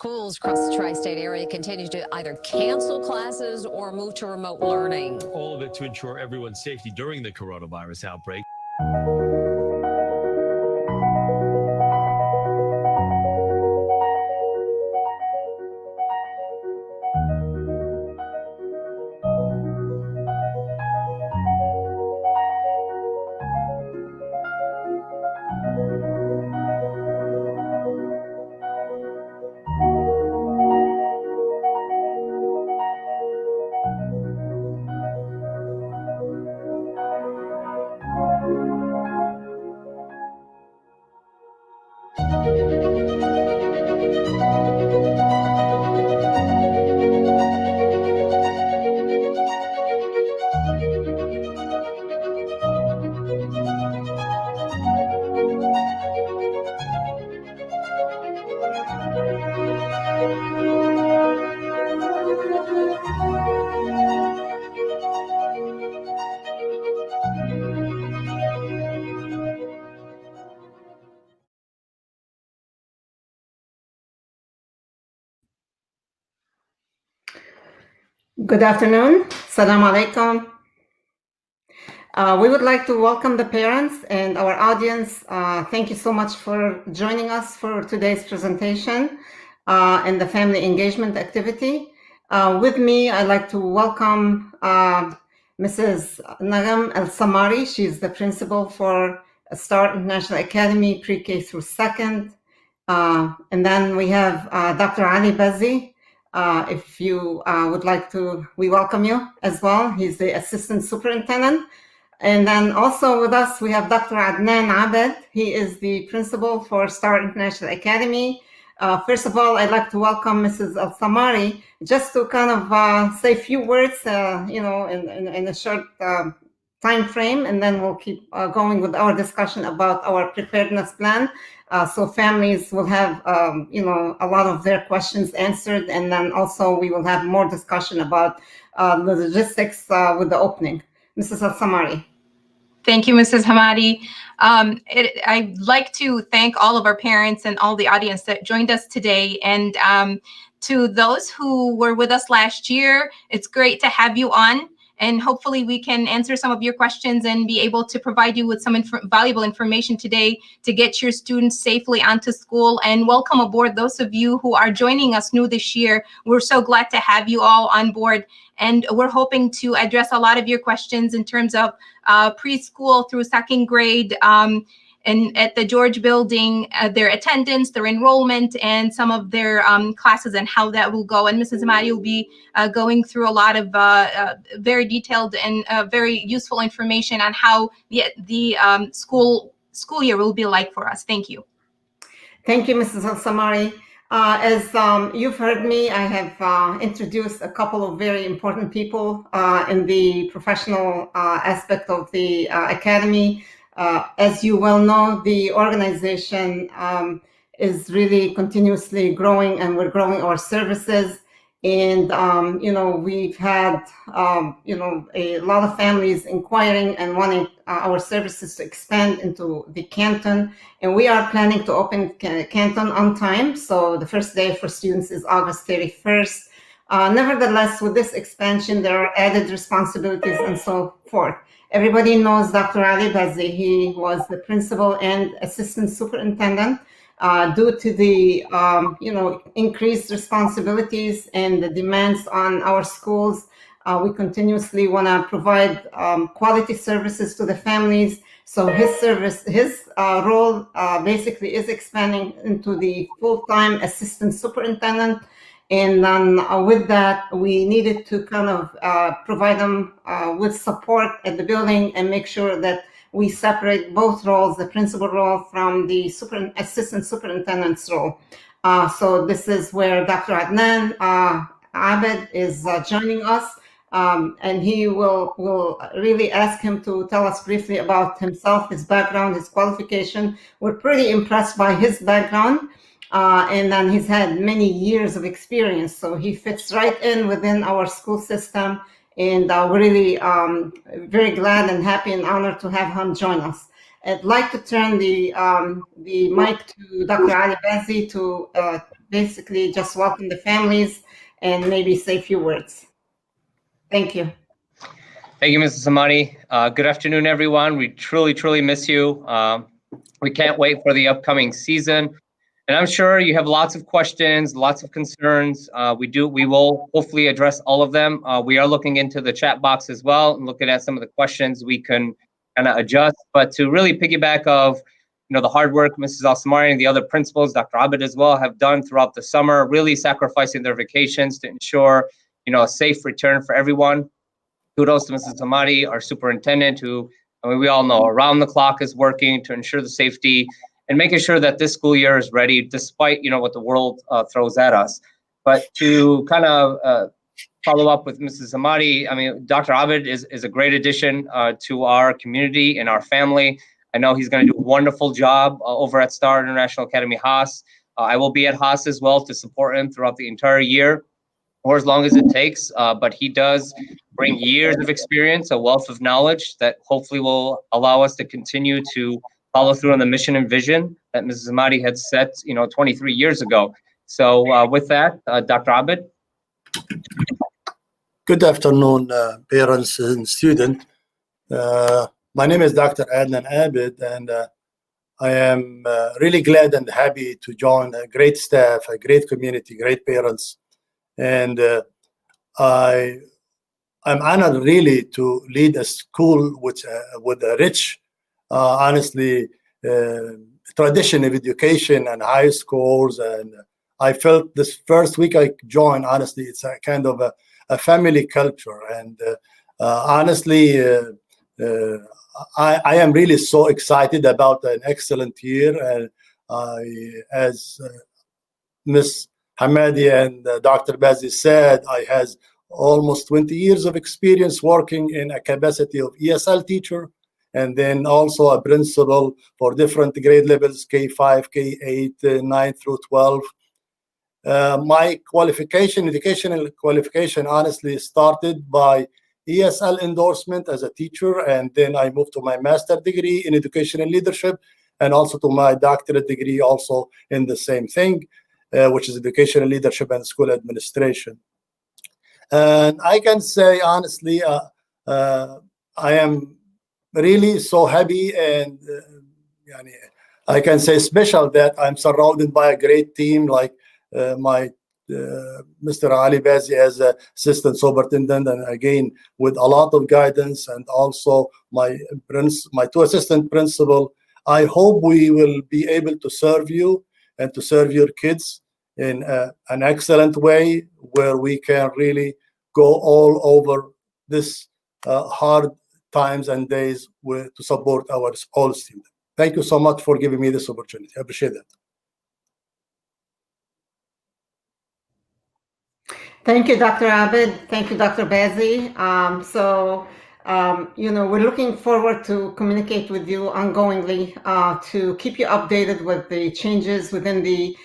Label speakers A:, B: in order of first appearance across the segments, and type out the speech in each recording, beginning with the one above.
A: Schools across the tri-state area continue to either cancel classes or move to remote learning.
B: All of it to ensure everyone's safety during the coronavirus outbreak.
C: Good afternoon. Assalamu alaikum. We would like to welcome the parents and our audience. Thank you so much for joining us for today's presentation and the family engagement activity. With me, I'd like to welcome Mrs. Nagham AlSamari. She's the principal for Star International Academy, pre-K through second. And then we have Dr. Ali Bazzi. If you would like to, we welcome you as well. He's the assistant superintendent. And then also with us, we have Dr. Adnan Aabed. He is the principal for Star International Academy. First of all, I'd like to welcome Mrs. AlSamari, just to kind of say a few words, in a short time frame, and then we'll keep going with our discussion about our preparedness plan. So families will have, a lot of their questions answered, and then also we will have more discussion about the logistics with the opening. Mrs. AlSamari.
D: Thank you, Mrs. Hamadeh. I'd like to thank all of our parents and all the audience that joined us today. And to those who were with us last year, it's great to have you on. And hopefully we can answer some of your questions and be able to provide you with some valuable information today to get your students safely onto school. And welcome aboard those of you who are joining us new this year. We're so glad to have you all on board. And we're hoping to address a lot of your questions in terms of preschool through second grade, and at the George building, their attendance, their enrollment, and some of their classes and how that will go. And Mrs. Hamadeh will be going through a lot of very detailed and very useful information on how the school year will be like for us. Thank you.
C: Thank you, Mrs. AlSamari. As you've heard me, I have introduced a couple of very important people in the professional aspect of the academy. As you well know, the organization is really continuously growing, and we're growing our services. And, we've had, a lot of families inquiring and wanting our services to expand into the Canton. And we are planning to open Canton on time. So the first day for students is August 31st. Nevertheless, with this expansion, there are added responsibilities and so forth. Everybody knows Dr. Ali Bazzi. He was the principal and assistant superintendent. Due to the, increased responsibilities and the demands on our schools, we continuously want to provide quality services to the families. So his role basically is expanding into the full-time assistant superintendent. And then with that, we needed to kind of provide them with support at the building and make sure that we separate both roles, the principal role from the assistant superintendent's role. So this is where Dr. Adnan Aabed is joining us. And he will really ask him to tell us briefly about himself, his background, his qualification. We're pretty impressed by his background. And then he's had many years of experience, so he fits right in within our school system. And we're really very glad and happy and honored to have him join us. I'd like to turn the mic to Dr. Ali Bazzi to basically just welcome the families and maybe say a few words. Thank you.
E: Thank you, Mrs. Hamadeh. Good afternoon, everyone. We truly miss you. We can't wait for the upcoming season. And I'm sure you have lots of questions, lots of concerns. We will hopefully address all of them. We are looking into the chat box as well and looking at some of the questions we can kind of adjust. But to really piggyback of the hard work Mrs. AlSamari and the other principals, Dr. Aabed as well, have done throughout the summer, really sacrificing their vacations to ensure a safe return for everyone. Kudos to Mrs. Hamadeh, our superintendent, who we all know around the clock is working to ensure the safety and making sure that this school year is ready, despite what the world throws at us. But to kind of follow up with Mrs. Hamadeh, I mean, Dr. Aabed is a great addition to our community and our family. I know he's going to do a wonderful job over at Star International Academy Haas. I will be at Haas as well to support him throughout the entire year, or as long as it takes. But he does bring years of experience, a wealth of knowledge that hopefully will allow us to continue to follow through on the mission and vision that Mrs. Hamadeh had set, 23 years ago. So with that, Dr. Aabed.
F: Good afternoon, parents and students. My name is Dr. Adnan Aabed, and I am really glad and happy to join a great staff, a great community, great parents. And I'm honored really to lead a school with a rich, honestly, tradition of education and high scores. And I felt this first week I joined, honestly, it's a kind of a family culture. And honestly, I am really so excited about an excellent year. And as Ms. Hamadeh and Dr. Bazzi said, I has almost 20 years of experience working in a capacity of ESL teacher, and then also a principal for different grade levels, K5, K8, 9 through 12. My educational qualification, honestly, started by ESL endorsement as a teacher, and then I moved to my master's degree in educational leadership, and also to my doctorate degree also in the same thing, which is educational leadership and school administration. And I can say, honestly, I am really so happy, and I can say special that I'm surrounded by a great team like my Mr. Ali Bazzi as assistant superintendent, and again with a lot of guidance, and also my two assistant principal. I hope we will be able to serve you and to serve your kids in an excellent way, where we can really go all over this hard times and days to support our all students. Thank you so much for giving me this opportunity. I appreciate it.
C: Thank you, Dr. Aabed. Thank you, Dr. Bazzi. We're looking forward to communicate with you ongoingly to keep you updated with the changes within the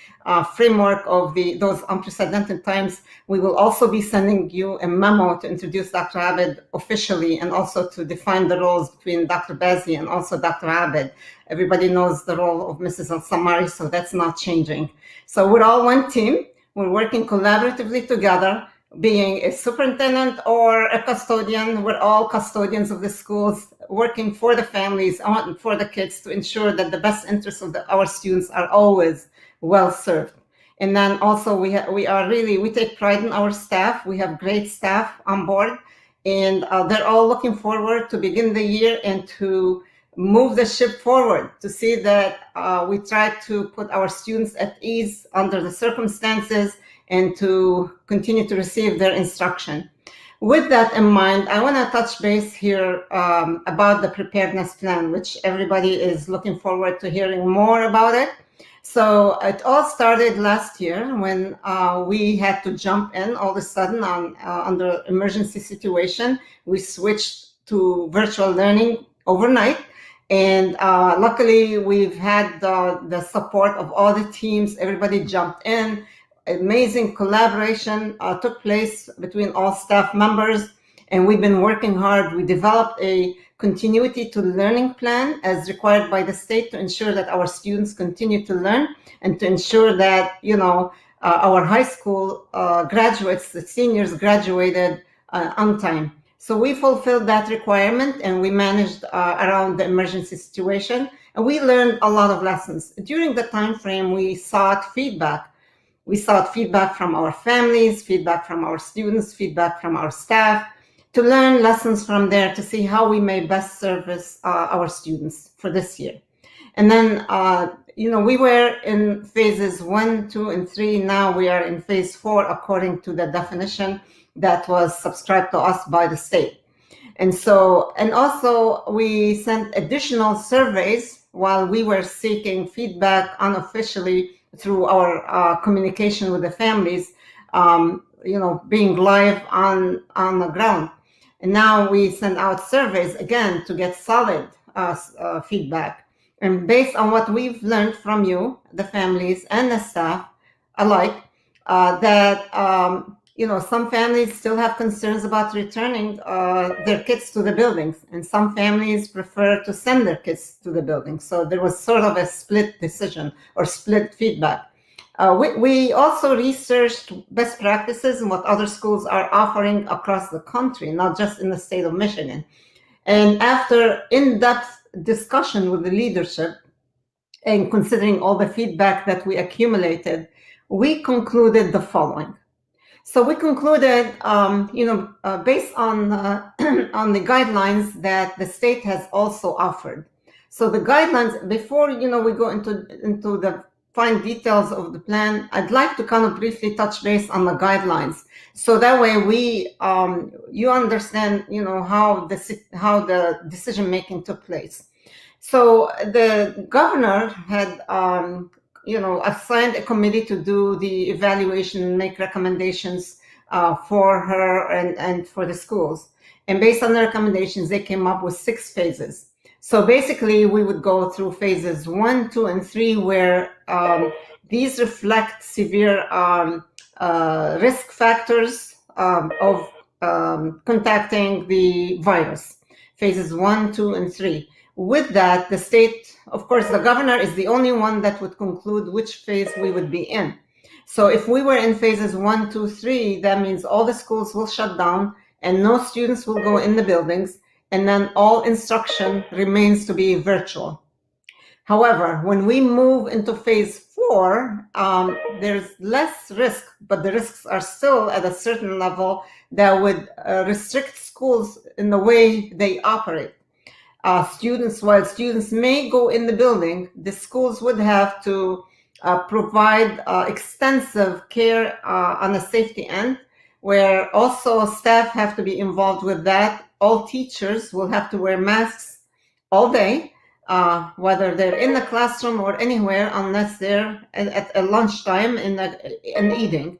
C: framework of those unprecedented times. We will also be sending you a memo to introduce Dr. Aabed officially, and also to define the roles between Dr. Bazzi and also Dr. Aabed. Everybody knows the role of Mrs. AlSamari, so that's not changing. So we're all one team. We're working collaboratively together, being a superintendent or a custodian. We're all custodians of the schools, working for the families and for the kids to ensure that the best interests of our students are always well served. And then also we take pride in our staff. We have great staff on board, and they're all looking forward to begin the year and to move the ship forward, to see that we try to put our students at ease under the circumstances and to continue to receive their instruction. With that in mind, I want to touch base here about the preparedness plan, which everybody is looking forward to hearing more about it. So it all started last year when we had to jump in all of a sudden under emergency situation. We switched to virtual learning overnight. And luckily, we've had the support of all the teams. Everybody jumped in. Amazing collaboration took place between all staff members, and we've been working hard. We developed a continuity to learning plan as required by the state to ensure that our students continue to learn, and to ensure that our high school graduates, the seniors graduated on time. So we fulfilled that requirement and we managed around the emergency situation. And we learned a lot of lessons. During the time frame, we sought feedback. We sought feedback from our families, feedback from our students, feedback from our staff, to learn lessons from there to see how we may best service our students for this year. And then, we were in phases 1, 2, and 3. Now we are in phase 4, according to the definition that was subscribed to us by the state. And so, and also we sent additional surveys while we were seeking feedback unofficially through our communication with the families, being live on the ground. And now we send out surveys again to get solid feedback. And based on what we've learned from you, the families and the staff alike, that some families still have concerns about returning their kids to the buildings, and some families prefer to send their kids to the buildings. So there was sort of a split decision or split feedback. We also researched best practices and what other schools are offering across the country, not just in the state of Michigan. And after in-depth discussion with the leadership and considering all the feedback that we accumulated, we concluded the following. So we concluded, based on the guidelines that the state has also offered. So the guidelines, before we go into the fine details of the plan, I'd like to kind of briefly touch base on the guidelines, so that way you understand how the decision making took place. So the governor had assigned a committee to do the evaluation and make recommendations for her and for the schools. And based on the recommendations, they came up with 6 phases. So basically, we would go through phases 1, 2, and 3, where these reflect severe risk factors of contacting the virus. Phases 1, 2, and 3. With that, the state, of course, the governor is the only one that would conclude which phase we would be in. So if we were in phases 1, 2, 3, that means all the schools will shut down and no students will go in the buildings, and then all instruction remains to be virtual. However, when we move into phase 4, there's less risk, but the risks are still at a certain level that would restrict schools in the way they operate. While students may go in the building, the schools would have to provide extensive care on the safety end, where also staff have to be involved with that. All teachers will have to wear masks all day, whether they're in the classroom or anywhere, unless they're at a lunchtime in eating,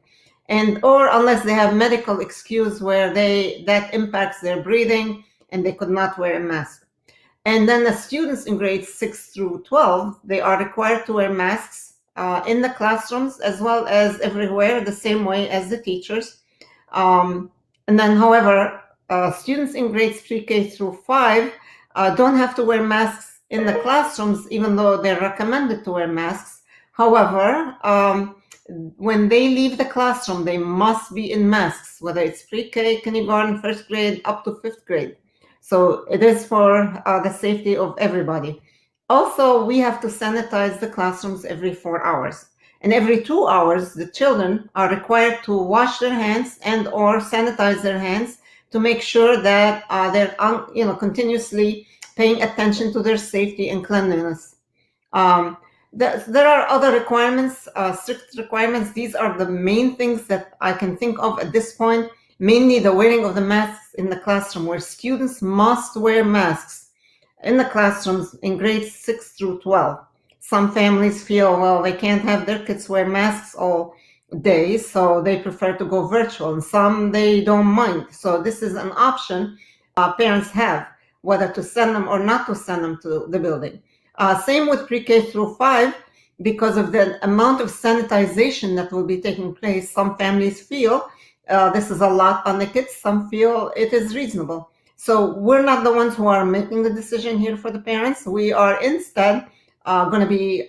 C: or unless they have medical excuse where that impacts their breathing and they could not wear a mask. And then the students in grades 6 through 12, they are required to wear masks in the classrooms as well as everywhere, the same way as the teachers. And then, however, students in grades pre-K through 5 don't have to wear masks in the classrooms, even though they're recommended to wear masks. However, when they leave the classroom, they must be in masks, whether it's pre-K, kindergarten, 1st grade, up to 5th grade. So it is for the safety of everybody. Also, we have to sanitize the classrooms every 4 hours. And every 2 hours, the children are required to wash their hands and or sanitize their hands to make sure that they're continuously paying attention to their safety and cleanliness. There are other requirements, strict requirements. These are the main things that I can think of at this point. Mainly the wearing of the masks in the classroom, where students must wear masks in the classrooms in grades 6 through 12. Some families feel, well, they can't have their kids wear masks all day, so they prefer to go virtual, and some they don't mind. So this is an option parents have, whether to send them or not to send them to the building. Same with pre-K through 5, because of the amount of sanitization that will be taking place. Some families feel this is a lot on the kids. Some feel it is reasonable. So we're not the ones who are making the decision here for the parents. We are instead going to be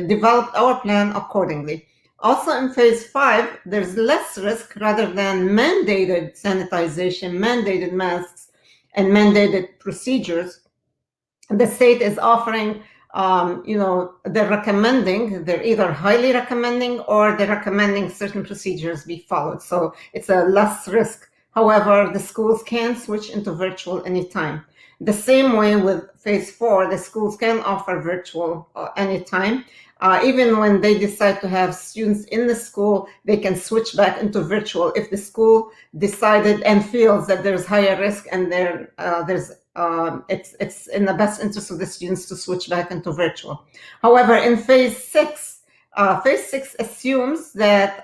C: develop our plan accordingly. Also in phase 5, there's less risk rather than mandated sanitization, mandated masks, and mandated procedures. The state is offering, they're recommending, they're either highly recommending or they're recommending certain procedures be followed. So it's a less risk. However, the schools can switch into virtual anytime. The same way with phase 4, the schools can offer virtual anytime. Even when they decide to have students in the school, they can switch back into virtual if the school decided and feels that there's higher risk and it's in the best interest of the students to switch back into virtual. However, in phase 6 assumes that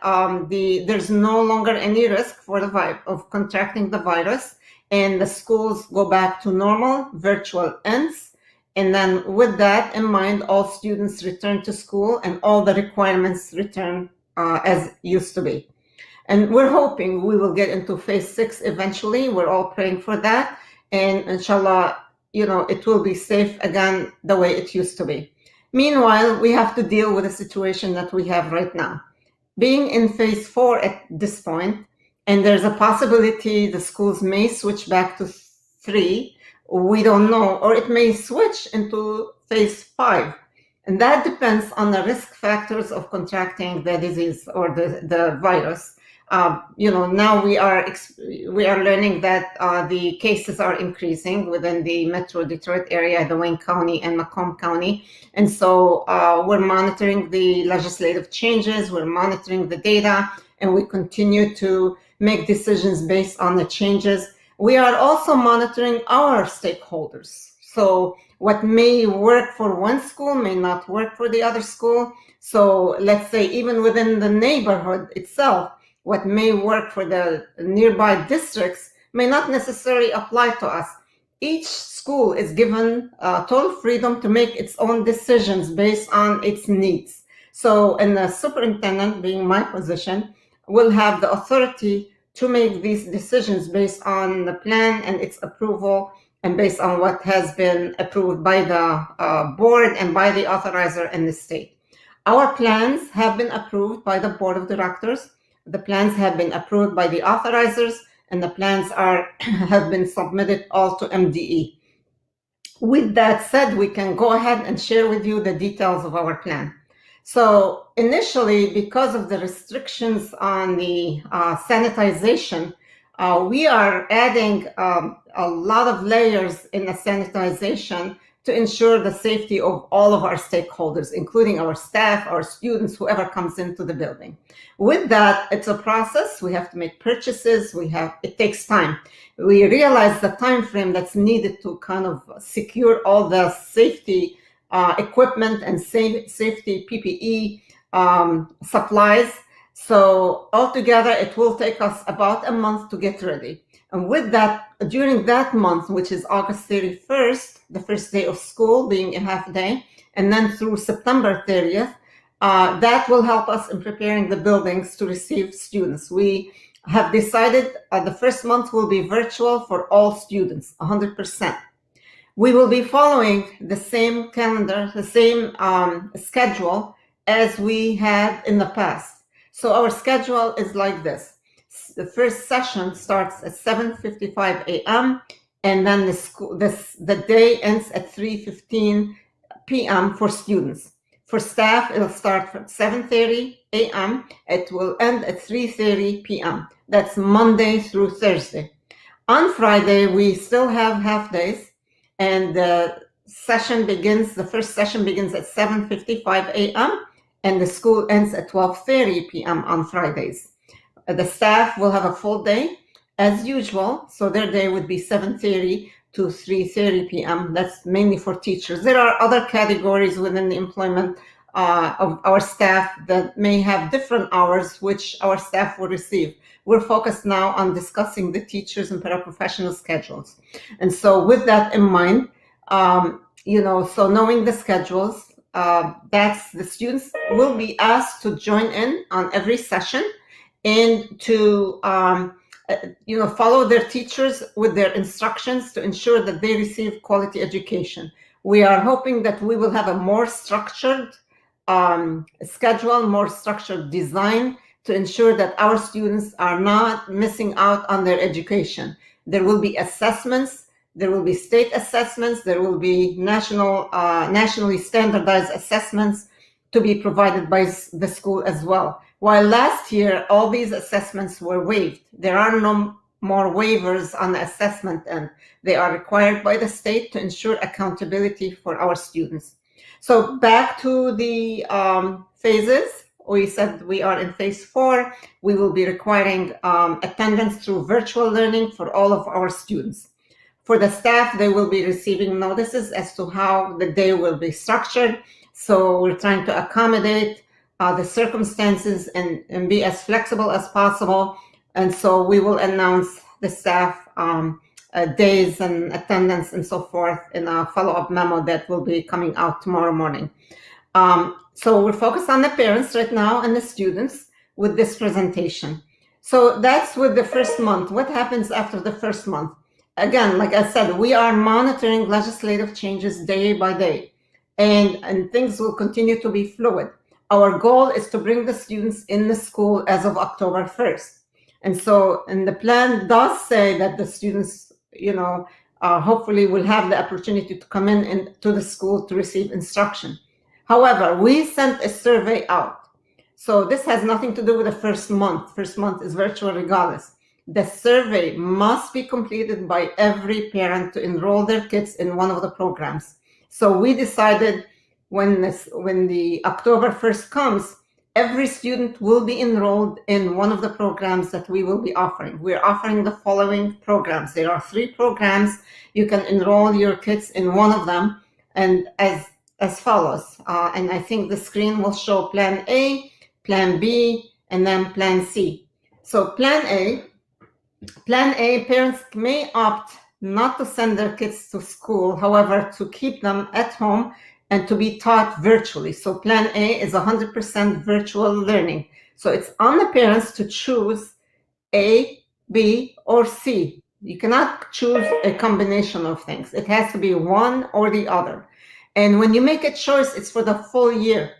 C: there's no longer any risk for of contracting the virus, and the schools go back to normal, virtual ends. And then with that in mind, all students return to school and all the requirements return as used to be. And we're hoping we will get into phase 6 eventually. We're all praying for that. And inshallah, it will be safe again the way it used to be. Meanwhile, we have to deal with the situation that we have right now. Being in phase 4 at this point, and there's a possibility the schools may switch back to 3, we don't know, or it may switch into phase 5. And that depends on the risk factors of contracting the disease or the virus. Now we are learning that the cases are increasing within the Metro Detroit area, the Wayne County and Macomb County. And so we're monitoring the legislative changes, we're monitoring the data, and we continue to make decisions based on the changes. We are also monitoring our stakeholders. So what may work for one school may not work for the other school. So let's say even within the neighborhood itself, what may work for the nearby districts may not necessarily apply to us. Each school is given total freedom to make its own decisions based on its needs. So, and the superintendent, being my position, will have the authority to make these decisions based on the plan and its approval and based on what has been approved by the board and by the authorizer in the state. Our plans have been approved by the board of directors. The plans have been approved by the authorizers, and the plans have been submitted all to MDE. With that said, we can go ahead and share with you the details of our plan. So initially, because of the restrictions on the sanitization, we are adding a lot of layers in the sanitization to ensure the safety of all of our stakeholders, including our staff, our students, whoever comes into the building. With that, it's a process. We have to make purchases. It takes time. We realize the time frame that's needed to kind of secure all the safety equipment and safety PPE supplies. So altogether, it will take us about a month to get ready. And with that, during that month, which is August 31st, the first day of school being a half day, and then through September 30th, that will help us in preparing the buildings to receive students. We have decided the first month will be virtual for all students, 100%. We will be following the same calendar, the same schedule as we had in the past. So our schedule is like this. The first session starts at 7:55 a.m. and then the day ends at 3:15 p.m. for students. For staff, it'll start from 7:30 a.m. It will end at 3:30 p.m. That's Monday through Thursday. On Friday, we still have half days, and the first session begins at 7:55 a.m. and the school ends at 12:30 p.m. on Fridays. The staff will have a full day as usual, so their day would be 7:30 to 3:30 p.m. That's mainly for teachers. There are other categories within the employment of our staff that may have different hours, which our staff will receive. We're focused now on discussing the teachers and paraprofessional schedules. And so with that in mind, so knowing the schedules, the students will be asked to join in on every session and to follow their teachers with their instructions to ensure that they receive quality education. We are hoping that we will have a more structured schedule, more structured design to ensure that our students are not missing out on their education. There will be assessments, there will be state assessments, there will be nationally standardized assessments to be provided by the school as well. While last year, all these assessments were waived, there are no more waivers on the assessment end. They are required by the state to ensure accountability for our students. So back to the phases, we said we are in phase 4. We will be requiring attendance through virtual learning for all of our students. For the staff, they will be receiving notices as to how the day will be structured. So we're trying to accommodate the circumstances and be as flexible as possible. And so we will announce the staff days and attendance and so forth in a follow-up memo that will be coming out tomorrow morning. So we're focused on the parents right now and the students with this presentation. So that's with the first month. What happens after the first month? Again, like I said, we are monitoring legislative changes day by day, and things will continue to be fluid. Our goal is to bring the students in the school as of October 1st. And so, and the plan does say that the students, hopefully will have the opportunity to come in to the school to receive instruction. However, we sent a survey out. So this has nothing to do with the first month. First month is virtual regardless. The survey must be completed by every parent to enroll their kids in one of the programs. So we decided when the October 1st comes, every student will be enrolled in one of the programs that we will be offering. We're offering the following programs. There are 3 programs. You can enroll your kids in one of them, and as follows. And I think the screen will show Plan A, Plan B, and then Plan C. So Plan A, parents may opt not to send their kids to school, however, to keep them at home and to be taught virtually. So Plan A is 100% virtual learning. So it's on the parents to choose A, B, or C. You cannot choose a combination of things. It has to be one or the other. And when you make a choice, it's for the full year.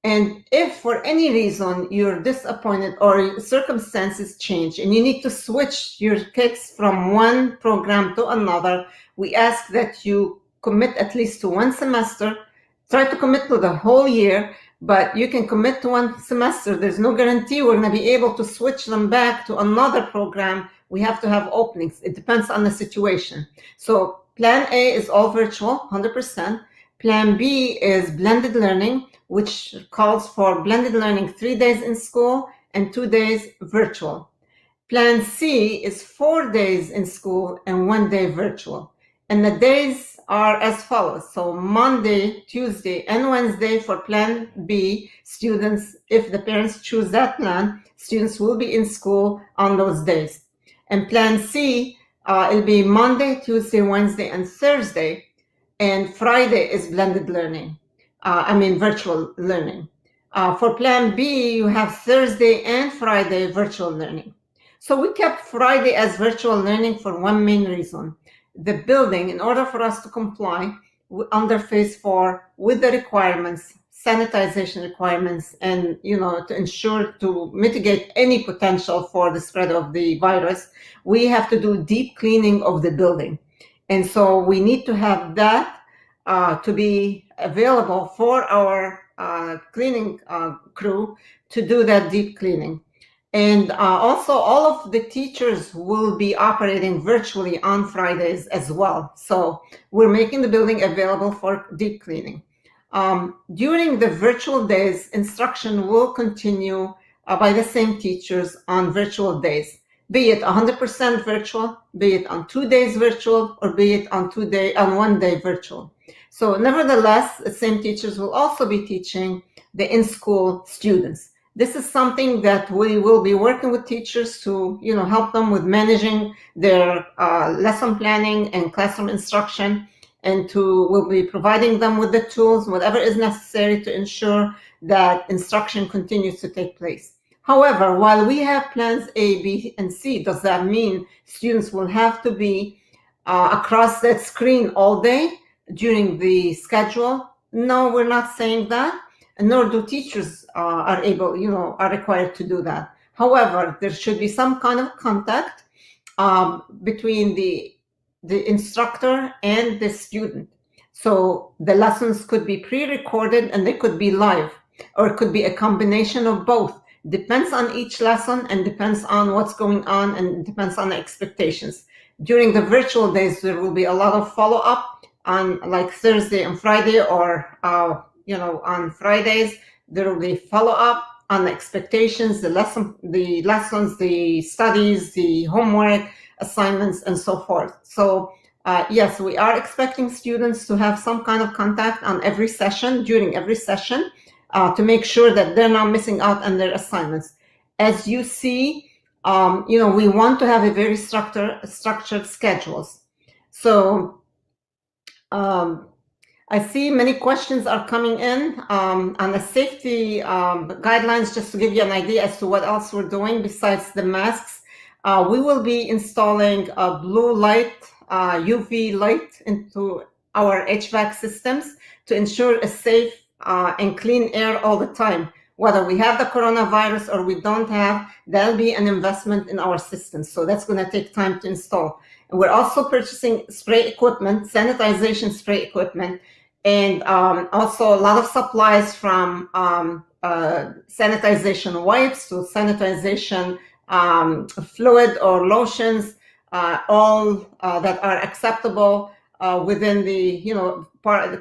C: And if for any reason you're disappointed or circumstances change and you need to switch your kids from one program to another, we ask that you commit at least to one semester. Try to commit to the whole year, but you can commit to one semester. There's no guarantee we're going to be able to switch them back to another program. We have to have openings. It depends on the situation. So Plan A is all virtual, 100%. Plan B is blended learning, which calls for blended learning 3 days in school and 2 days virtual. Plan C is 4 days in school and 1 day virtual. And the days are as follows. So Monday, Tuesday, and Wednesday for Plan B, students, if the parents choose that plan, students will be in school on those days. And Plan C, it'll be Monday, Tuesday, Wednesday, and Thursday. And Friday is blended learning. Virtual learning. For Plan B, you have Thursday and Friday virtual learning. So we kept Friday as virtual learning for one main reason. The building, in order for us to comply under phase 4 with the requirements, sanitization requirements, and to ensure to mitigate any potential for the spread of the virus, we have to do deep cleaning of the building. And so we need to have that to be available for our cleaning crew to do that deep cleaning. And also all of the teachers will be operating virtually on Fridays as well. So we're making the building available for deep cleaning. During the virtual days, instruction will continue by the same teachers on virtual days, be it 100% virtual, be it on 2 days virtual, or be it on 1 day virtual. So nevertheless, the same teachers will also be teaching the in-school students. This is something that we will be working with teachers to, help them with managing their lesson planning and classroom instruction, and we'll be providing them with the tools, whatever is necessary to ensure that instruction continues to take place. However, while we have plans A, B, and C, does that mean students will have to be across that screen all day during the schedule? No, we're not saying that. and nor do teachers are required to do that. However, there should be some kind of contact between the instructor and the student. So the lessons could be pre-recorded and they could be live, or it could be a combination of both. Depends on each lesson and depends on what's going on and depends on the expectations. During the virtual days, there will be a lot of follow-up on like Thursday and Friday, or on Fridays, there will be follow-up on the expectations, the lessons, the studies, the homework, assignments, and so forth. So yes, we are expecting students to have some kind of contact on every session, during every session, to make sure that they're not missing out on their assignments. As you see, we want to have a very structured schedules. So I see many questions are coming in on the safety guidelines. Just to give you an idea as to what else we're doing besides the masks, we will be installing a blue light, UV light into our HVAC systems to ensure a safe and clean air all the time. Whether we have the coronavirus or we don't have, there'll be an investment in our systems. So that's going to take time to install. And we're also purchasing spray equipment, sanitization spray equipment, and also a lot of supplies from sanitization wipes to sanitization fluid or lotions, all that are acceptable within the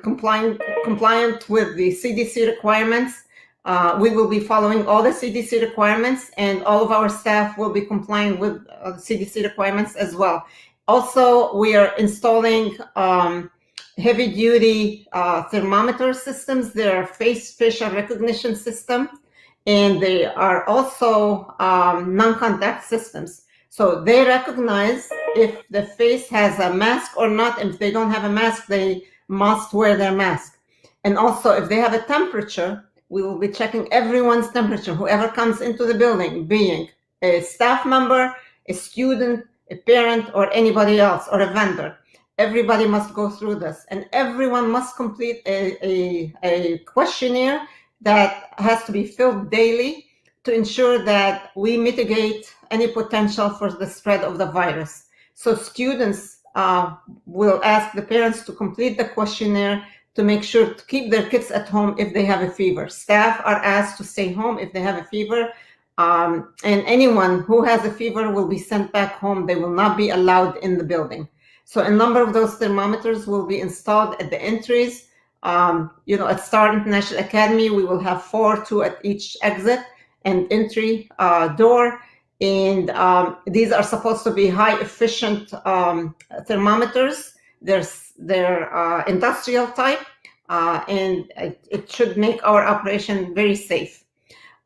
C: compliant with the CDC requirements. We will be following all the CDC requirements, and all of our staff will be complying with CDC requirements as well. Also, we are installing heavy-duty thermometer systems. They're facial recognition system, and they are also non-contact systems. So they recognize if the face has a mask or not. If they don't have a mask, they must wear their mask. And also, if they have a temperature, we will be checking everyone's temperature, whoever comes into the building, being a staff member, a student, a parent, or anybody else, or a vendor. Everybody must go through this, and everyone must complete a questionnaire that has to be filled daily to ensure that we mitigate any potential for the spread of the virus. So students will ask the parents to complete the questionnaire to make sure to keep their kids at home if they have a fever. Staff are asked to stay home if they have a fever, and anyone who has a fever will be sent back home. They will not be allowed in the building. So a number of those thermometers will be installed at the entries. At Star International Academy, we will have 4, 2 at each exit and entry door. And these are supposed to be high efficient thermometers. They're industrial type, and it should make our operation very safe.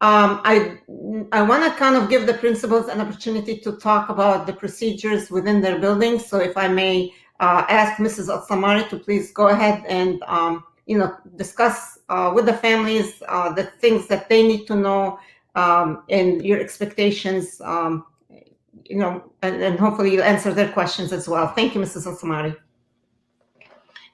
C: I want to kind of give the principals an opportunity to talk about the procedures within their buildings. So if I may ask Mrs. AlSamari to please go ahead and discuss with the families the things that they need to know and your expectations, and hopefully you'll answer their questions as well. Thank you, Mrs. AlSamari.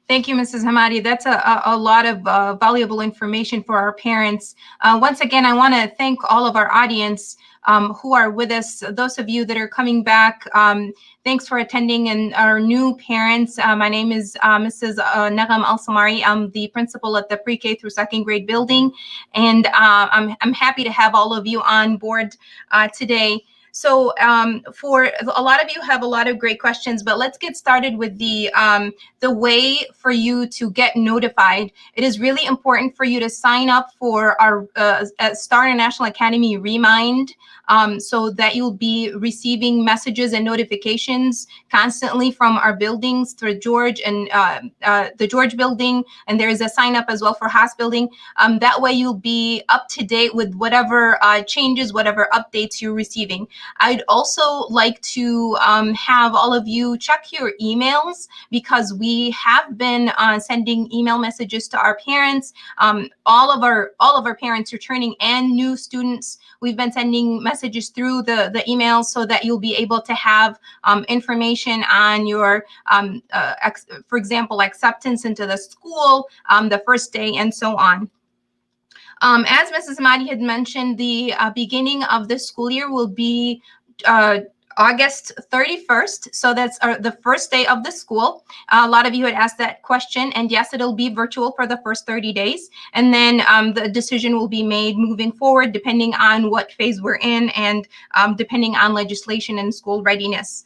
D: Thank you, Mrs. Hamadeh. That's a lot of valuable information for our parents. Once again, I want to thank all of our audience who are with us. Those of you that are coming back, thanks for attending. And our new parents, my name is Mrs. Nagham AlSamari. I'm the principal at the pre-K through second grade building. And I'm happy to have all of you on board today. So for a lot of you have a lot of great questions, but let's get started with the way for you to get notified. It is really important for you to sign up for our Star International Academy Remind, so that you'll be receiving messages and notifications constantly from our buildings through George and the George building, and there is a sign up as well for Haas building. That way you'll be up to date with whatever changes, whatever updates you're receiving. I'd also like to have all of you check your emails, because we have been sending email messages to our parents, all of our parents returning and new students. We've been sending messages through the emails so that you'll be able to have information on your, for example, acceptance into the school, the first day, and so on. As Mrs. Hamadeh had mentioned, the beginning of the school year will be August 31st. So that's the first day of the school. A lot of you had asked that question, and yes, it'll be virtual for the first 30 days. And then the decision will be made moving forward, depending on what phase we're in and depending on legislation and school readiness.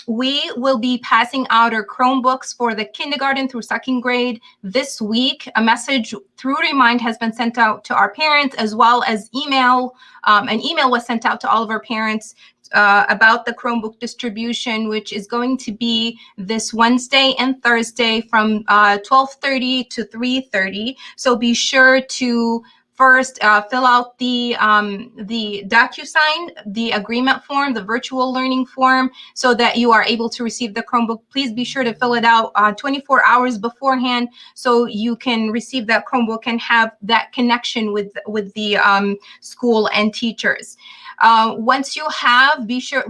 D: We will be passing out our Chromebooks for the kindergarten through second grade this week. A message through Remind has been sent out to our parents, as well as email. An email was sent out to all of our parents about the Chromebook distribution, which is going to be this Wednesday and Thursday from 12:30 to 3:30. So be sure to first fill out the DocuSign, the agreement form, the virtual learning form, so that you are able to receive the Chromebook. Please be sure to fill it out 24 hours beforehand, so you can receive that Chromebook and have that connection with the school and teachers. Once you have, be sure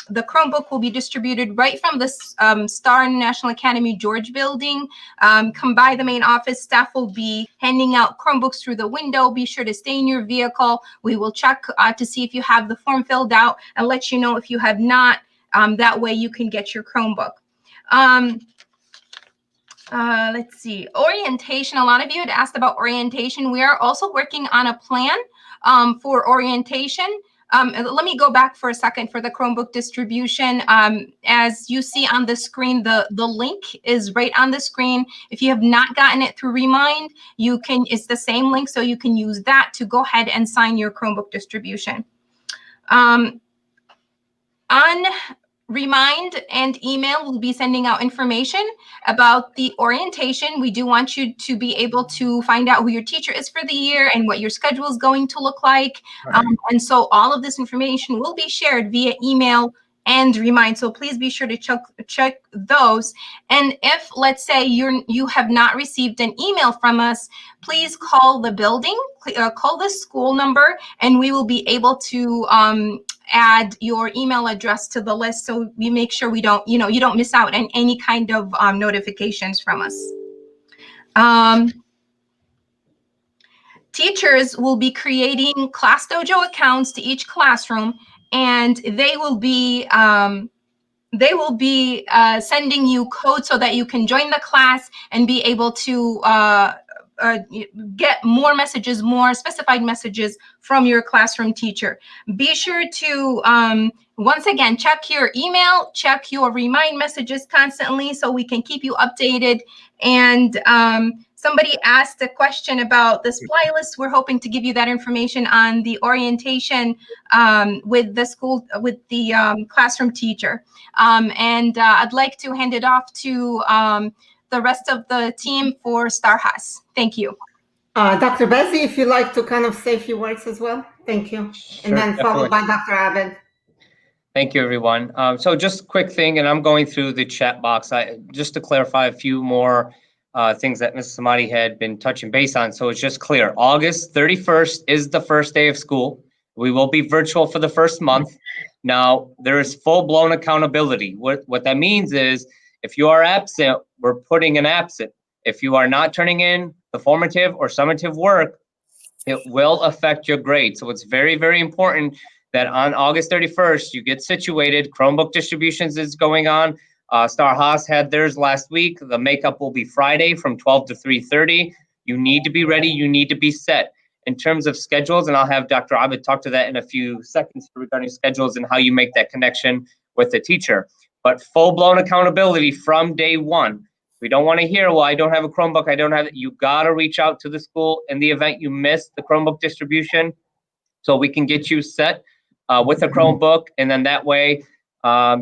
D: the Chromebook will be distributed right from the Star National Academy George building. Come by the main office. Staff will be handing out Chromebooks through the window. Be sure to stay in your vehicle. We will check to see if you have the form filled out and let you know if you have not. That way you can get your Chromebook. Let's see, orientation. A lot of you had asked about orientation. We are also working on a plan for orientation. Let me go back for a second for the Chromebook distribution. As you see on the screen, the link is right on the screen. If you have not gotten it through Remind, it's the same link, so you can use that to go ahead and sign your Chromebook distribution. On Remind and email, we'll be sending out information about the orientation. We do want you to be able to find out who your teacher is for the year and what your schedule is going to look like. And so all of this information will be shared via email and Remind. So please be sure to check those. And if, let's say, you have not received an email from us, please call the building, call the school number, and we will be able to add your email address to the list, so we make sure we don't, you don't miss out on any kind of notifications from us. Teachers will be creating Class Dojo accounts to each classroom, and they will be sending you code so that you can join the class and be able to get more messages, more specified messages from your classroom teacher. Be sure to, once again, check your email, check your Remind messages constantly so we can keep you updated. And somebody asked a question about the supply list. We're hoping to give you that information on the orientation with the school, with the classroom teacher. And I'd like to hand it off to the rest of the team for SIA-Hass. Thank you.
C: Dr. Bazzi, if you'd like to kind of say a few words as well. Thank you.
E: Sure,
C: and then followed by Dr. Aabed.
E: Thank you, everyone. So just a quick thing, and I'm going through the chat box. Just to clarify a few more things that Mrs. Hamadeh had been touching base on. So it's just clear. August 31st is the first day of school. We will be virtual for the first month. Now, there is full-blown accountability. What that means is, if you are absent, we're putting an absent. If you are not turning in the formative or summative work, it will affect your grade. So it's very, very important that on August 31st, you get situated. Chromebook distributions is going on. SIA-Hass had theirs last week. The makeup will be Friday from 12 to 3:30. You need to be ready. You need to be set. In terms of schedules, and I'll have Dr. Aabed talk to that in a few seconds regarding schedules and how you make that connection with the teacher. But full-blown accountability from day one. We don't want to hear, well, I don't have a Chromebook, I don't have it. You got to reach out to the school in the event you missed the Chromebook distribution, so we can get you set with a Chromebook, and then that way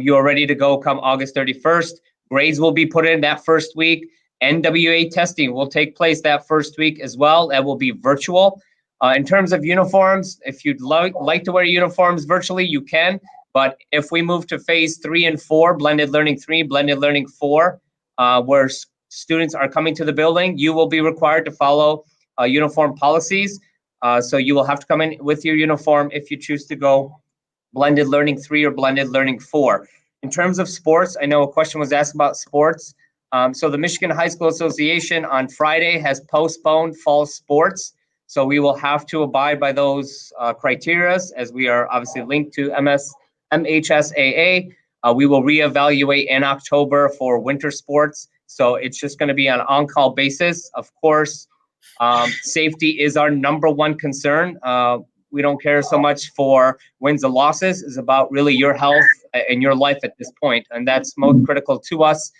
E: you are ready to go come August 31st. Grades will be put in that first week. NWA testing will take place that first week as well. That will be virtual. In terms of uniforms, if you'd like to wear uniforms virtually, you can. But if we move to phase 3 and 4, blended learning 3, blended learning 4, where students are coming to the building, you will be required to follow uniform policies. So you will have to come in with your uniform if you choose to go blended learning 3 or blended learning 4. In terms of sports, I know a question was asked about sports. So the Michigan High School Association on Friday has postponed fall sports. So we will have to abide by those criteria as we are obviously linked to MHSAA. We will reevaluate in October for winter sports. So it's just going to be on on-call basis. Of course, safety is our number one concern. We don't care so much for wins and losses. It's about really your health and your life at this point. And that's most critical to us.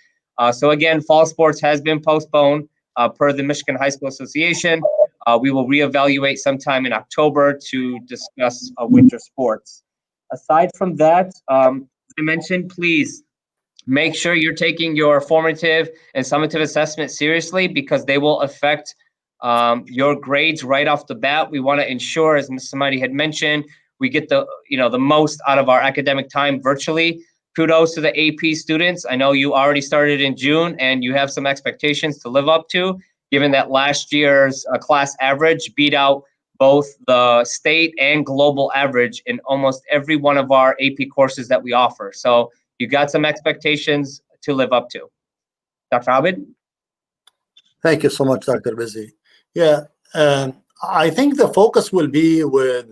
E: So again, fall sports has been postponed per the Michigan High School Association. We will reevaluate sometime in October to discuss winter sports. Aside from that, I mentioned, please make sure you're taking your formative and summative assessment seriously because they will affect your grades right off the bat. We want to ensure, as Ms. Hamadeh had mentioned, we get the most out of our academic time virtually. Kudos to the AP students. I know you already started in June and you have some expectations to live up to, given that last year's class average beat out both the state and global average in almost every one of our AP courses that we offer. So you got some expectations to live up to. Dr. Aabed?
F: Thank you so much, Dr. Bazzi. Yeah, I think the focus will be with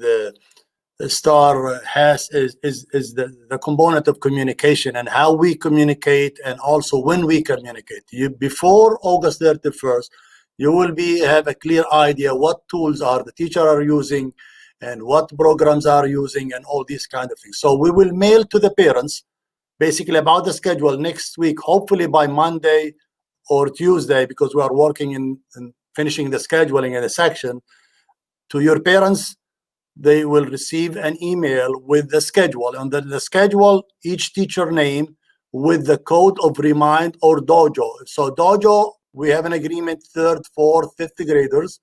F: the SIA-Hass is the component of communication and how we communicate and also when we communicate. Before August 31st, you will have a clear idea what tools the teacher are using and what programs are using and all these kind of things. So we will mail to the parents basically about the schedule next week, hopefully by Monday or Tuesday, because we are working in finishing the scheduling in the section. To your parents, they will receive an email with the schedule. Under the schedule, each teacher name with the code of remind or dojo. So dojo, we have an agreement, 3rd, 4th, 5th graders.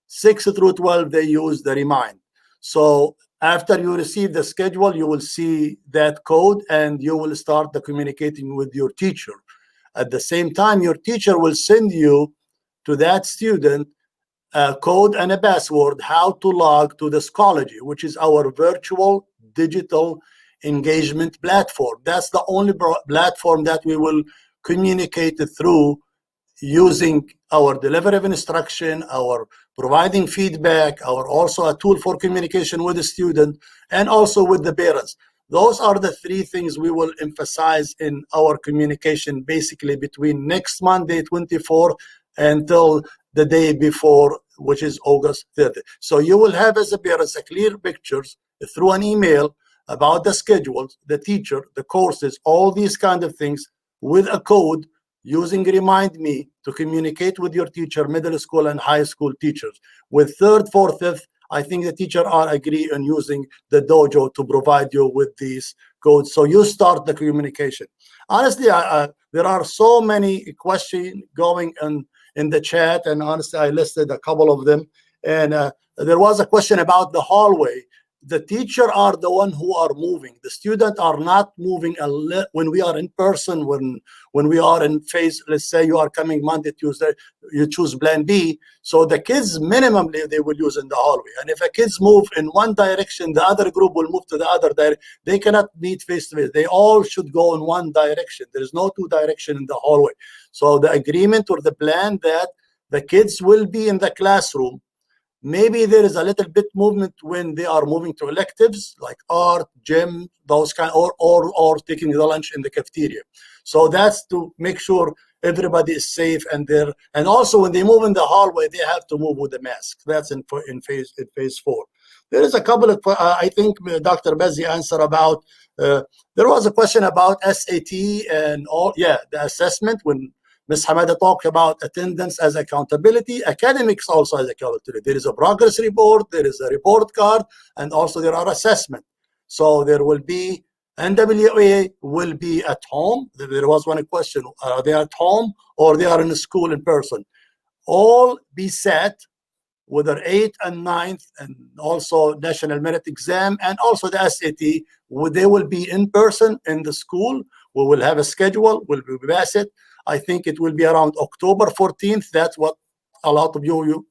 F: 6 through 12, they use the remind. So after you receive the schedule, you will see that code and you will start the communicating with your teacher. At the same time, your teacher will send you to that student a code and a password how to log to the Schoology, which is our virtual digital engagement platform. That's the only platform that we will communicate through, using our delivery of instruction, our providing feedback, our also a tool for communication with the student and also with the parents. Those are the 3 things we will emphasize in our communication, basically between next Monday, 24, until the day before, which is August 30. So you will have as a parent a clear pictures through an email about the schedules, the teacher, the courses, all these kind of things with a code using Remind Me to communicate with your teacher, middle school and high school teachers. With 3rd, 4th, 5th, I think the teacher are agree on using the dojo to provide you with these codes. So you start the communication. Honestly, there are so many questions going on in the chat, and honestly, I listed a couple of them. And there was a question about the hallway. The teacher are the one who are moving. The student are not moving when we are in person, when we are in phase, let's say you are coming Monday, Tuesday, you choose plan B. So the kids minimally they will use in the hallway. And if a kids move in one direction, the other group will move to the other direction. They cannot meet face to face. They all should go in one direction. There is no 2 direction in the hallway. So the agreement or the plan that the kids will be in the classroom. Maybe there is a little bit movement when they are moving to electives like art, gym, those kind, or taking the lunch in the cafeteria. So that's to make sure everybody is safe and also when they move in the hallway, they have to move with the mask. That's in phase 4. There is a couple of, I think Dr. Bazzi answered about, there was a question about SAT and all, the assessment when Ms. Hamadeh talked about attendance as accountability, academics also as accountability. There is a progress report, there is a report card, and also there are assessment. So there will be, NWA will be at home. There was one question, are they at home or they are in school in person? All be set, whether 8th and 9th, and also national merit exam, and also the SAT, they will be in person in the school. We will have a schedule, we'll pass it. I think it will be around October 14th. That's what a lot of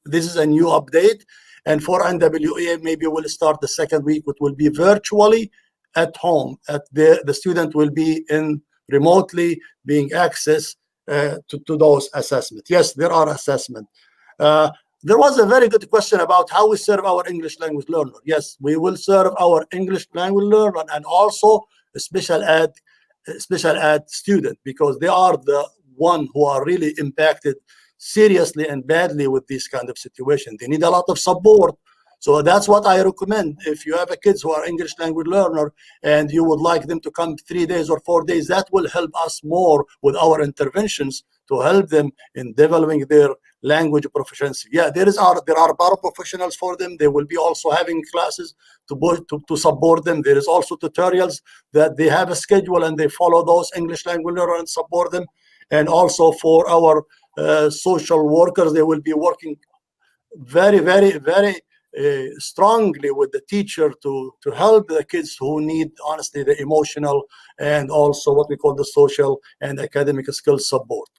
F: this is a new update. And for NWA, maybe we'll start the 2nd week, which will be virtually at home. The student will be in remotely being accessed to those assessments. Yes, there are assessments. There was a very good question about how we serve our English language learner. Yes, we will serve our English language learner and also special ed student, because they are the one who are really impacted seriously and badly with this kind of situation. They need a lot of support. So that's what I recommend. If you have a kids who are English language learner and you would like them to come 3 days or 4 days, that will help us more with our interventions to help them in developing their language proficiency. Yeah, there are paraprofessionals for them. They will be also having classes to support them. There is also tutorials that they have a schedule and they follow those English language learners and support them. And also for our social workers, they will be working very, very, very strongly with the teacher to help the kids who need, honestly, the emotional and also what we call the social and academic skills support.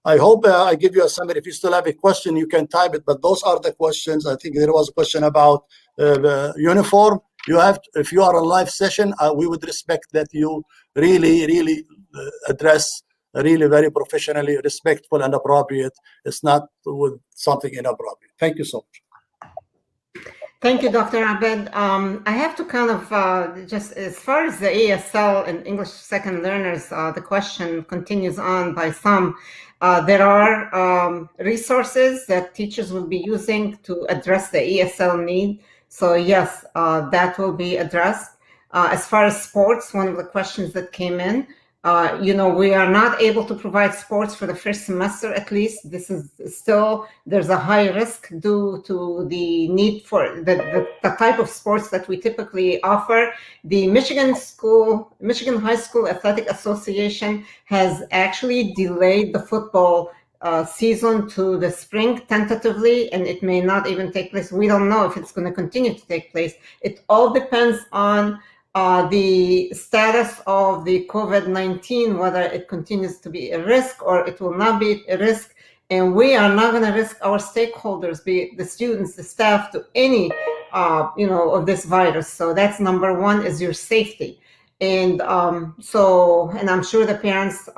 F: I hope I give you a summary. If you still have a question, you can type it, but those are the questions. I think there was a question about the uniform. If you are a live session, we would respect that you really address really very professionally, respectful and appropriate. It's not with something inappropriate. Thank you so much.
C: Thank you, Dr. Aabed. I have to kind of just, as far as the ESL and English second learners, the question continues on by some. There are resources that teachers will be using to address the ESL need. So yes, that will be addressed. As far as sports, one of the questions that came in, we are not able to provide sports for the first semester, at least. This is still, there's a high risk due to the need for the type of sports that we typically offer. The Michigan High School Athletic Association has actually delayed the football season to the spring tentatively, and it may not even take place. We don't know if it's going to continue to take place. It all depends on the status of the COVID-19, whether it continues to be a risk or it will not be a risk. And we are not going to risk our stakeholders, be it the students, the staff, to any, of this virus. So that's number one, is your safety. And and I'm sure the parents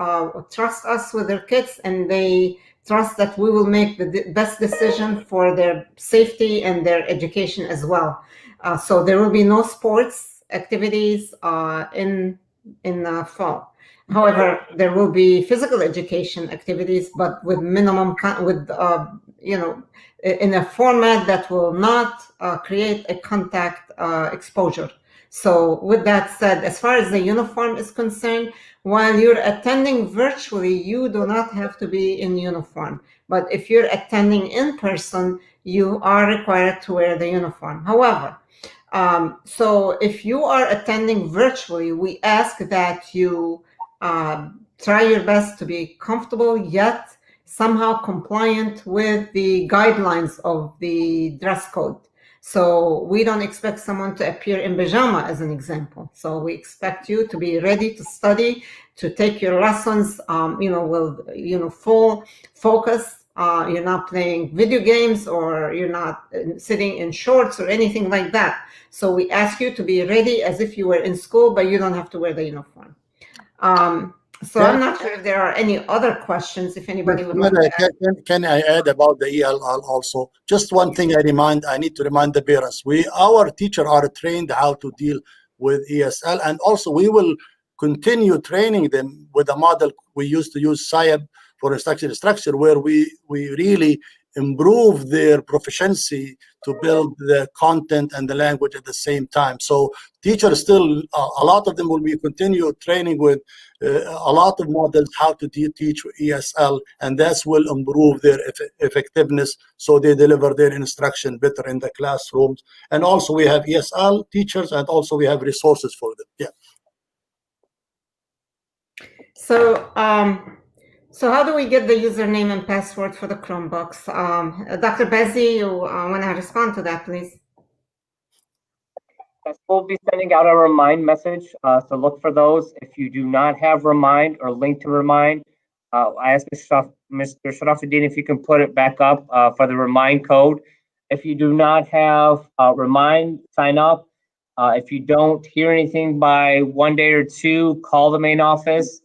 C: trust us with their kids, and they trust that we will make the best decision for their safety and their education as well. So there will be no sports activities in fall. However, there will be physical education activities, but with minimum, in a format that will not create a contact exposure. So with that said, as far as the uniform is concerned, while you're attending virtually, you do not have to be in uniform. But if you're attending in person, you are required to wear the uniform. However, so if you are attending virtually, we ask that you try your best to be comfortable yet somehow compliant with the guidelines of the dress code. So we don't expect someone to appear in pajama, as an example. So we expect you to be ready to study, to take your lessons, with full focus. You're not playing video games, or you're not sitting in shorts or anything like that. So we ask you to be ready as if you were in school, but you don't have to wear the uniform. So I'm not sure if there are any other questions, if anybody would like to add.
F: Can I add about the ELL also? Just one thing I need to remind the parents. Our teachers are trained how to deal with ESL, and also we will continue training them with a model we used to use, SIA for instruction structure, where we really improve their proficiency to build the content and the language at the same time. So teachers still, a lot of them will be continue training with a lot of models how to teach ESL, and that will improve their effectiveness, so they deliver their instruction better in the classrooms. And also we have ESL teachers, and also we have resources for them. Yeah.
C: So how do we get the username and password for the Chromebooks? Dr. Bazzi, you want to respond to that, please?
E: Yes, we'll be sending out a remind message, so look for those. If you do not have remind or link to remind, I asked Mr. Sharafuddin if you can put it back up for the remind code. If you do not have remind, sign up. If you don't hear anything by 1 day or two, call the main office,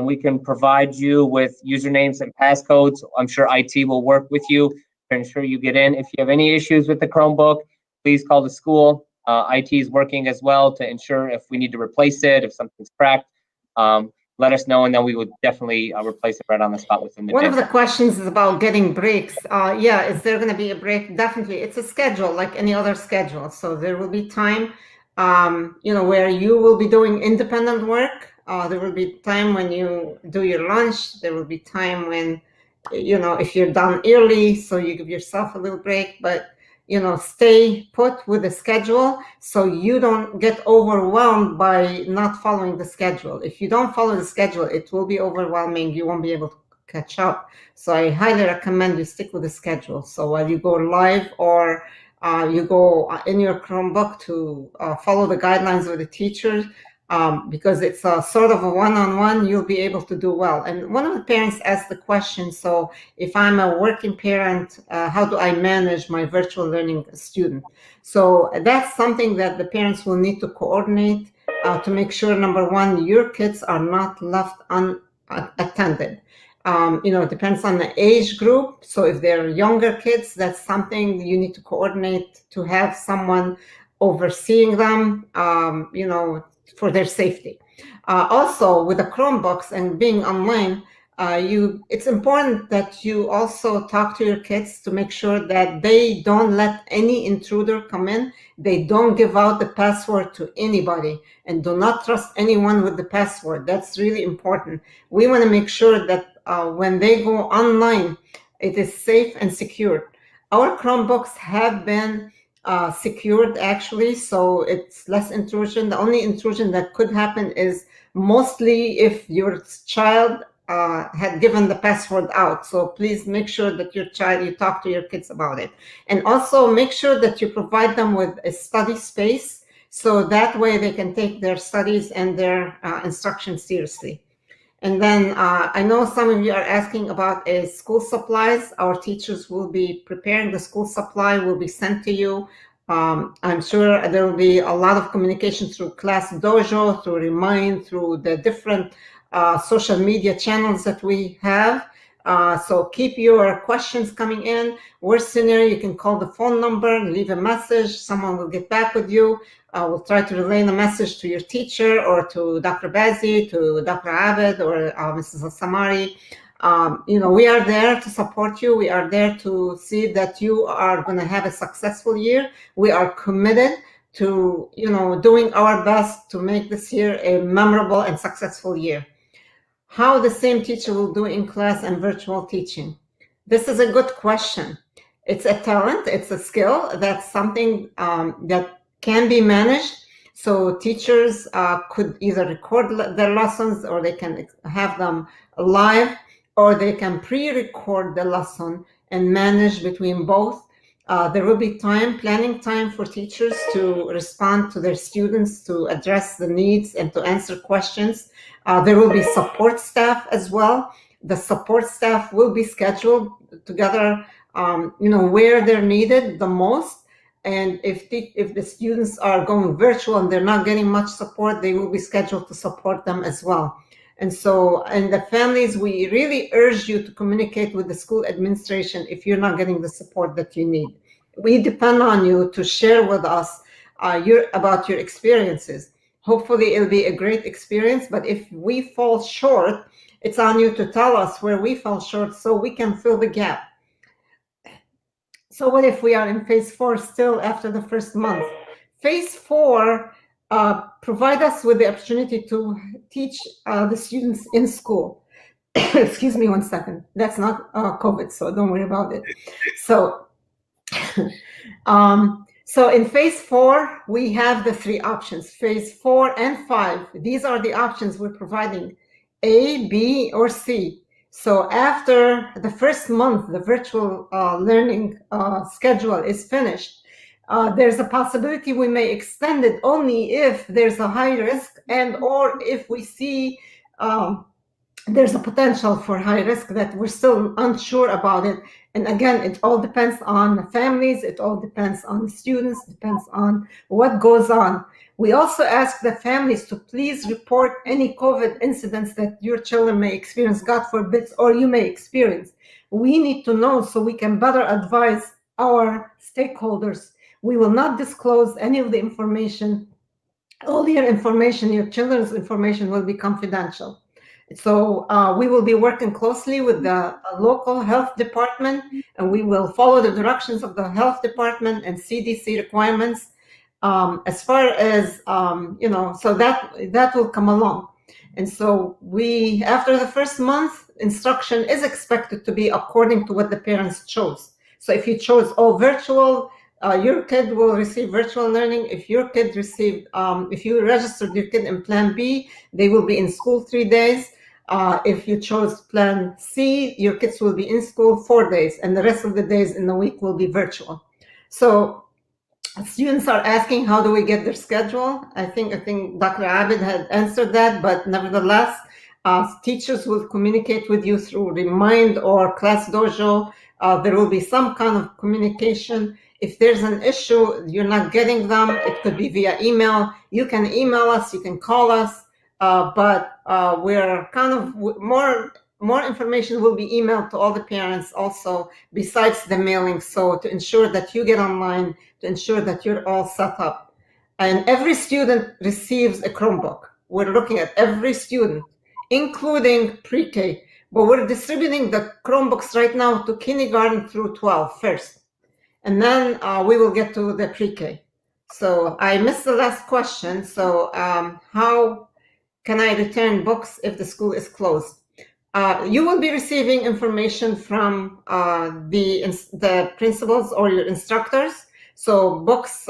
E: We can provide you with usernames and passcodes. I'm sure IT will work with you to ensure you get in. If you have any issues with the Chromebook, please call the school. IT is working as well to ensure if we need to replace it, if something's cracked, let us know, and then we would definitely replace it right on the spot within the
C: One
E: day.
C: of the questions is about getting breaks. Yeah, is there going to be a break? Definitely. It's a schedule like any other schedule. So there will be time, where you will be doing independent work. There will be time when you do your lunch. There will be time when, if you're done early, so you give yourself a little break. But stay put with the schedule so you don't get overwhelmed by not following the schedule. If you don't follow the schedule, it will be overwhelming. You won't be able to catch up. So I highly recommend you stick with the schedule. So while you go live or you go in your Chromebook to follow the guidelines of the teachers, because it's a sort of a one-on-one, you'll be able to do well. And one of the parents asked the question, so if I'm a working parent, how do I manage my virtual learning student? So that's something that the parents will need to coordinate to make sure, number one, your kids are not left unattended. It depends on the age group. So if they're younger kids, that's something you need to coordinate to have someone overseeing them, for their safety. Also, with the Chromebooks and being online, it's important that you also talk to your kids to make sure that they don't let any intruder come in. They don't give out the password to anybody, and do not trust anyone with the password. That's really important. We want to make sure that when they go online, it is safe and secure. Our Chromebooks have been secured, actually, so it's less intrusion. The only intrusion that could happen is mostly if your child had given the password out. So please make sure that you talk to your kids about it. And also make sure that you provide them with a study space, so that way they can take their studies and their instruction seriously. And then I know some of you are asking about school supplies. Our teachers will be preparing the school supply, will be sent to you. I'm sure there will be a lot of communication through Class Dojo, through Remind, through the different social media channels that we have. So keep your questions coming in. Worst scenario, you can call the phone number, leave a message. Someone will get back with you. We'll try to relay the message to your teacher or to Dr. Bazzi, to Dr. Aabed, or Mrs. AlSamari. We are there to support you. We are there to see that you are going to have a successful year. We are committed to, doing our best to make this year a memorable and successful year. How the same teacher will do in class and virtual teaching? This is a good question. It's a talent, it's a skill. That's something that can be managed. So teachers could either record their lessons, or they can have them live, or they can pre-record the lesson and manage between both. There will be planning time for teachers to respond to their students, to address the needs and to answer questions. There will be support staff as well. The support staff will be scheduled together, where they're needed the most. And if the students are going virtual and they're not getting much support, they will be scheduled to support them as well. And so, and the families, we really urge you to communicate with the school administration if you're not getting the support that you need. We depend on you to share with us about your experiences. Hopefully it'll be a great experience, but if we fall short, it's on you to tell us where we fell short so we can fill the gap. So what if we are in phase 4 still after the first month? Phase 4 provide us with the opportunity to teach the students in school. Excuse me 1 second. That's not COVID, so don't worry about it. So, so in phase 4, we have the 3 options, phase 4 and 5. These are the options we're providing, A, B, or C. So after the first month, the virtual learning schedule is finished, there's a possibility we may extend it only if there's a high risk and or if we see there's a potential for high risk that we're still unsure about it. And again, it all depends on the families, it all depends on the students, depends on what goes on. We also ask the families to please report any COVID incidents that your children may experience, God forbid, or you may experience. We need to know so we can better advise our stakeholders. We will not disclose any of the information. All your information, your children's information, will be confidential. So we will be working closely with the local health department, and we will follow the directions of the health department and CDC requirements. As far as so that will come along. And so after the first month, instruction is expected to be according to what the parents chose. So if you chose all virtual, your kid will receive virtual learning. If your kid if you registered your kid in Plan B, they will be in school 3 days. If you chose Plan C, your kids will be in school 4 days, and the rest of the days in the week will be virtual. So students are asking, how do we get their schedule? I think Dr. Aabed had answered that, but nevertheless, teachers will communicate with you through Remind or Class Dojo. There will be some kind of communication. If there's an issue, you're not getting them, it could be via email. You can email us, you can call us, but we're kind of more information will be emailed to all the parents also, besides the mailing, so to ensure that you get online, to ensure that you're all set up. And every student receives a Chromebook. We're looking at every student, including pre-K, but we're distributing the Chromebooks right now to kindergarten through 12 first. And then we will get to the pre-K. So I missed the last question. So how can I return books if the school is closed? You will be receiving information from the principals or your instructors. So books,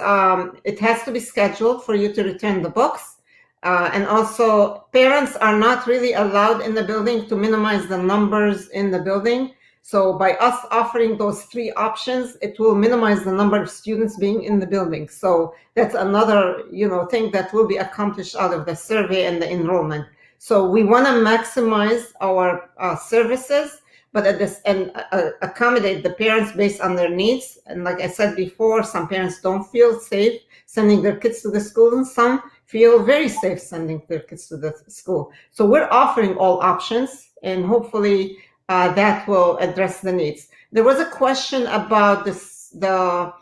C: it has to be scheduled for you to return the books. And also parents are not really allowed in the building to minimize the numbers in the building. So by us offering those 3 options, it will minimize the number of students being in the building. So that's another thing that will be accomplished out of the survey and the enrollment. So we want to maximize our services, but accommodate the parents based on their needs. And like I said before, some parents don't feel safe sending their kids to the school, and some feel very safe sending their kids to the school. So we're offering all options, and hopefully that will address the needs. There was a question about the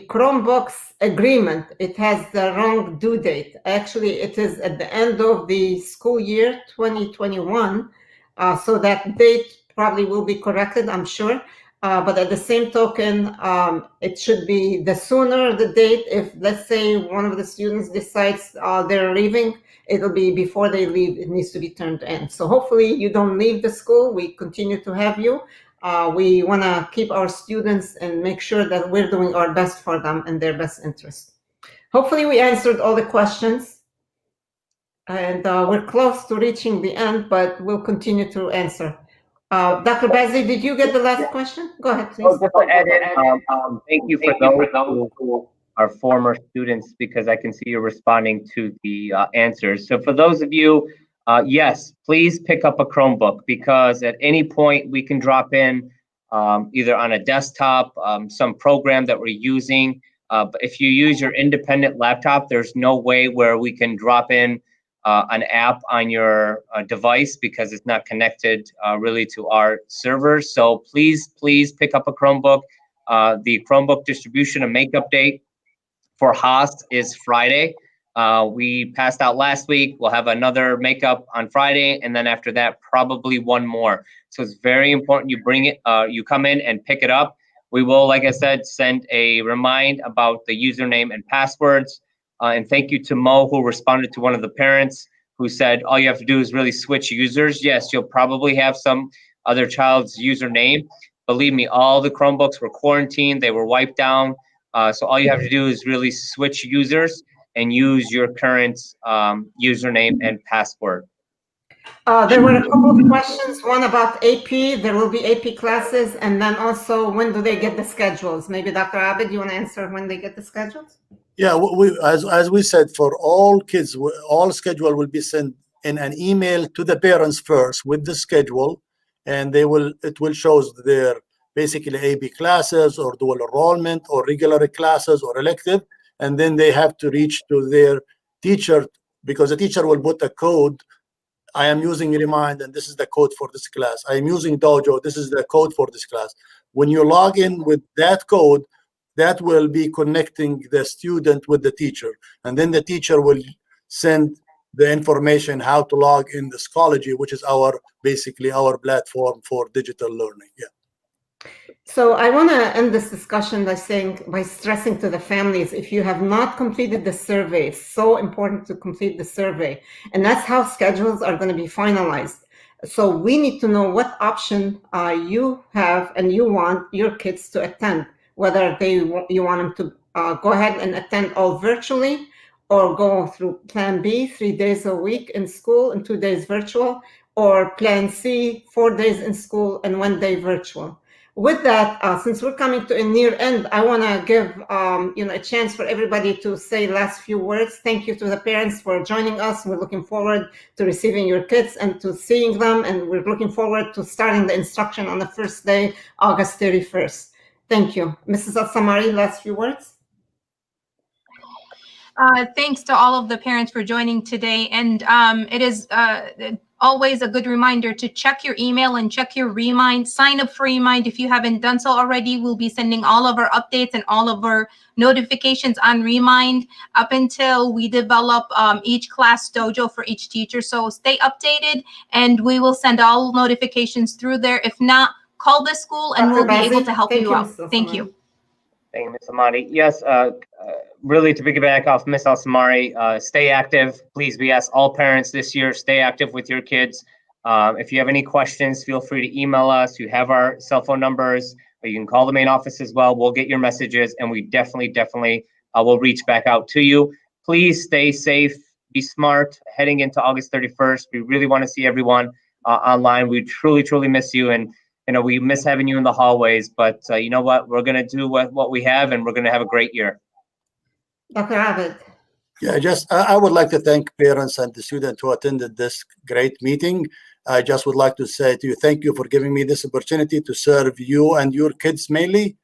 C: Chromebooks agreement. It has the wrong due date. Actually, it is at the end of the school year 2021. So that date probably will be corrected, I'm sure. But at the same token, it should be the sooner the date. If, let's say, one of the students decides they're leaving, it'll be before they leave, it needs to be turned in. So hopefully you don't leave the school. We continue to have you. We want to keep our students and make sure that we're doing our best for them and their best interest. Hopefully we answered all the questions. And we're close to reaching the end, but we'll continue to answer. Dr. Bazzi, did you get the last question? Go ahead, please.
E: Just to add in, thank you for those who are former students, because I can see you're responding to the answers. So for those of you, yes, please pick up a Chromebook, because at any point we can drop in either on a desktop, some program that we're using. But if you use your independent laptop, there's no way where we can drop in an app on your device, because it's not connected really to our servers. So please pick up a Chromebook. The Chromebook distribution and makeup date for Haas is Friday. We passed out last week. We'll have another makeup on Friday, and then after that, probably one more. So it's very important you bring it, you come in and pick it up. We will, like I said, send a remind about the username and passwords. And thank you to Mo, who responded to one of the parents who said, all you have to do is really switch users. Yes, you'll probably have some other child's username. Believe me, all the Chromebooks were quarantined. They were wiped down. So all you have to do is really switch users and use your current username and password.
C: There were a couple of questions. One about AP. There will be AP classes. And then also, when do they get the schedules? Maybe Dr. Aabed, you want to answer when they get the schedules?
F: Yeah, as we said, for all kids, all schedule will be sent in an email to the parents first with the schedule, and it will show their basically AB classes or dual enrollment or regular classes or elective, and then they have to reach to their teacher, because the teacher will put a code. I am using Remind, and this is the code for this class. I am using Dojo. This is the code for this class. When you log in with that code, that will be connecting the student with the teacher, and then the teacher will send the information how to log in the Schoology, which is basically our platform for digital learning. Yeah.
C: So I want to end this discussion by stressing to the families, if you have not completed the survey, it's so important to complete the survey. And that's how schedules are going to be finalized. So we need to know what option you have and you want your kids to attend, whether you want them to go ahead and attend all virtually, or go through Plan B, 3 days a week in school and 2 days virtual, or Plan C, 4 days in school and 1 day virtual. With that, since we're coming to a near end, I want to give a chance for everybody to say last few words. Thank you to the parents for joining us. We're looking forward to receiving your kids and to seeing them, and we're looking forward to starting the instruction on the first day, August 31st. Thank you. Mrs. AlSamari, last few words.
D: Thanks to all of the parents for joining today. And it is always a good reminder to check your email and check your Remind. Sign up for Remind if you haven't done so already. We'll be sending all of our updates and all of our notifications on Remind up until we develop each class dojo for each teacher. So stay updated, and we will send all notifications through there. If not, call the school and we'll be able to help you out. Thank you.
E: Thank you, Ms. Hamadeh. Yes, really to piggyback off Ms. AlSamari, stay active. Please, we ask all parents this year, stay active with your kids. If you have any questions, feel free to email us. You have our cell phone numbers, or you can call the main office as well. We'll get your messages, and we definitely will reach back out to you. Please stay safe, be smart heading into August 31st. We really want to see everyone online. We truly miss you, and we miss having you in the hallways, but you know what? We're going to do what we have, and we're going to have a great year.
C: Dr. Aabed.
F: Yeah, I would like to thank parents and the students who attended this great meeting. I just would like to say to you, thank you for giving me this opportunity to serve you and your kids mainly.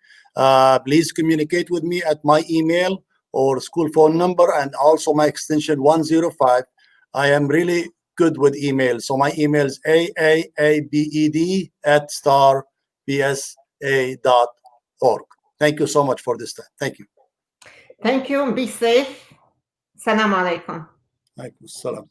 F: Please communicate with me at my email or school phone number, and also my extension 105. I am really good with email. So my email is aaabed@bsa.org. Thank you so much for this time. Thank you.
C: Thank you, and be safe. Salam alaikum.
F: Alaikum salam.